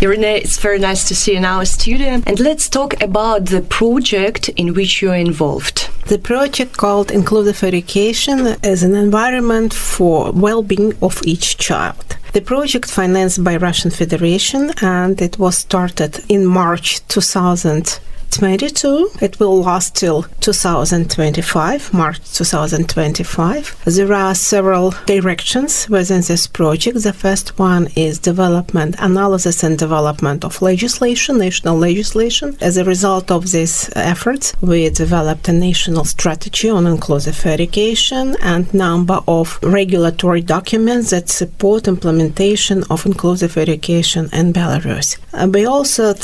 Irina, it's very nice to see you in our studio. And let's talk about the project in which you are involved. The project called Inclusive Education is an environment for well-being of each child. The project financed by Russian Federation, and it was started in March 2022. It will last till 2025, March 2025. There are several directions within this project. The first one is development, analysis and development of legislation, national legislation. As a result of these efforts, we developed a national strategy on inclusive education and number of regulatory documents that support implementation of inclusive education in Belarus. We also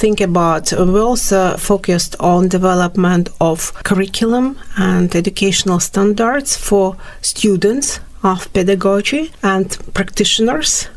focused on development of curriculum and educational standards for students of pedagogy and practitioners.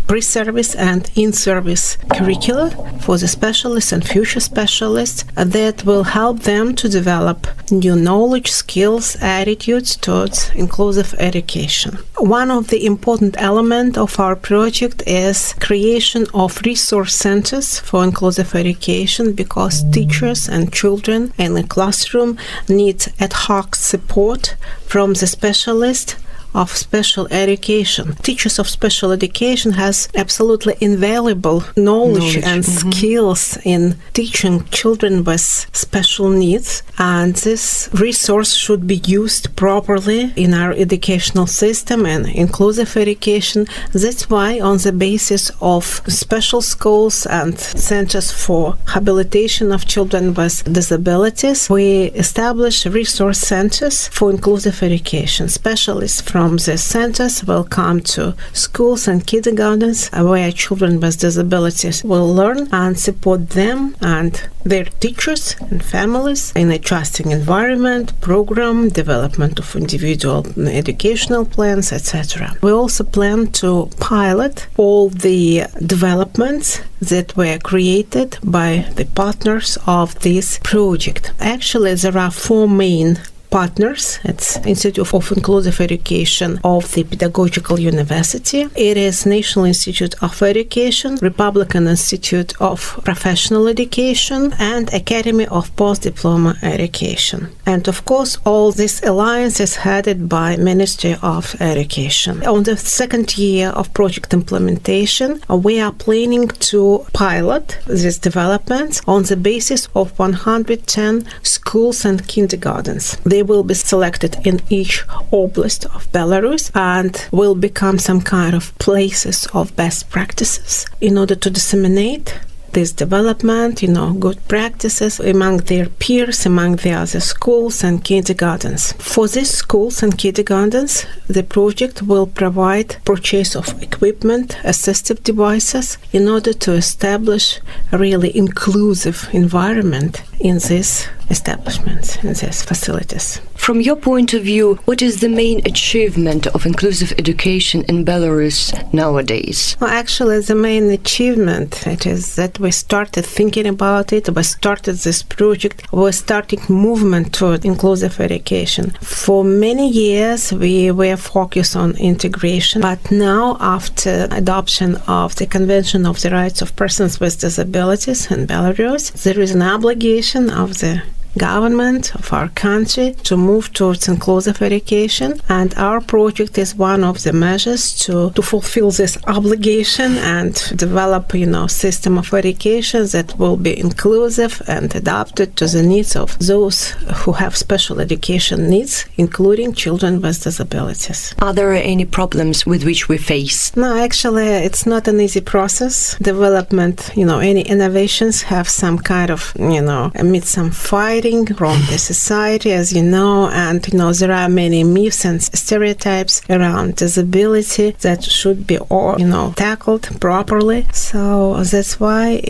Pre-service and in-service curricula for the specialists and future specialists that will help them to develop new knowledge, skills, attitudes towards inclusive education. One of the important elements of our project is creation of resource centers for inclusive education, because teachers and children in the classroom need ad hoc support from the specialist of special education. Teachers of special education has absolutely invaluable knowledge and skills in teaching children with special needs, and this resource should be used properly in our educational system and inclusive education. That's why, on the basis of special schools and centers for habilitation of children with disabilities, we establish resource centers for inclusive education. Specialists from the centers will come to schools and kindergartens where children with disabilities will learn and support them and their teachers and families in a trusting environment, program, development of individual educational plans, etc. We also plan to pilot all the developments that were created by the partners of this project. Actually, there are four main partners. It's Institute of Inclusive Education of the Pedagogical University. It is National Institute of Education, Republic Institute of Professional Education, and Academy of Post-Diploma Education. And of course, all this alliance is headed by Ministry of Education. On the second year of project implementation, we are planning to pilot these developments on the basis of 110 schools and kindergartens. They will be selected in each oblast of Belarus and will become some kind of places of best practices in order to disseminate this development, good practices among their peers, among the other schools and kindergartens. For these schools and kindergartens, the project will provide purchase of equipment, assistive devices, in order to establish a really inclusive environment in these establishments, in these facilities. From your point of view, what is the main achievement of inclusive education in Belarus nowadays? Well, actually, the main achievement it is that we started thinking about it, we started this project, we started movement toward inclusive education. For many years, we were focused on integration, but now, after adoption of the Convention of the Rights of Persons with Disabilities in Belarus, there is an obligation of the government of our country to move towards inclusive education, and our project is one of the measures to fulfill this obligation and develop system of education that will be inclusive and adapted to the needs of those who have special education needs, including children with disabilities. Are there any problems with which we face? No, actually, it's not an easy process. Development, any innovations have some kind of, amid some fight from the society, as you know, and there are many myths and stereotypes around disability that should be all tackled properly. So that's why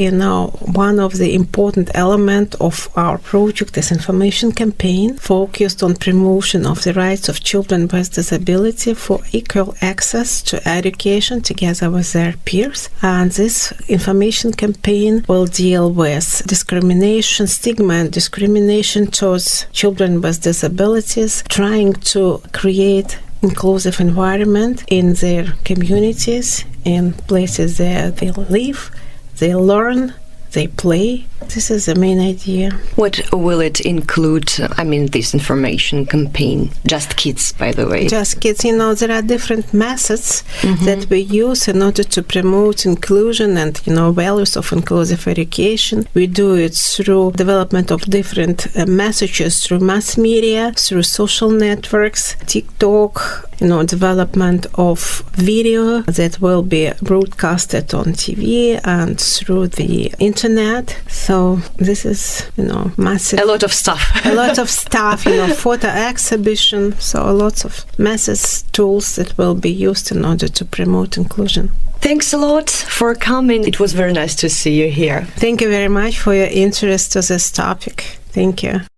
one of the important elements of our project is information campaign focused on promotion of the rights of children with disability for equal access to education together with their peers. And this information campaign will deal with discrimination, stigma and discrimination towards children with disabilities, trying to create inclusive environment in their communities, in places where they live, they learn, they play. This is the main idea. What will it include, this information campaign? Just kids, by the way. Just kids, there are different methods that we use in order to promote inclusion and, values of inclusive education. We do it through development of different messages through mass media, through social networks, TikTok, development of video that will be broadcasted on TV and through the internet. So this is, massive. A lot of stuff. A lot of stuff, photo exhibition. So lots of methods, tools that will be used in order to promote inclusion. Thanks a lot for coming. It was very nice to see you here. Thank you very much for your interest to this topic. Thank you.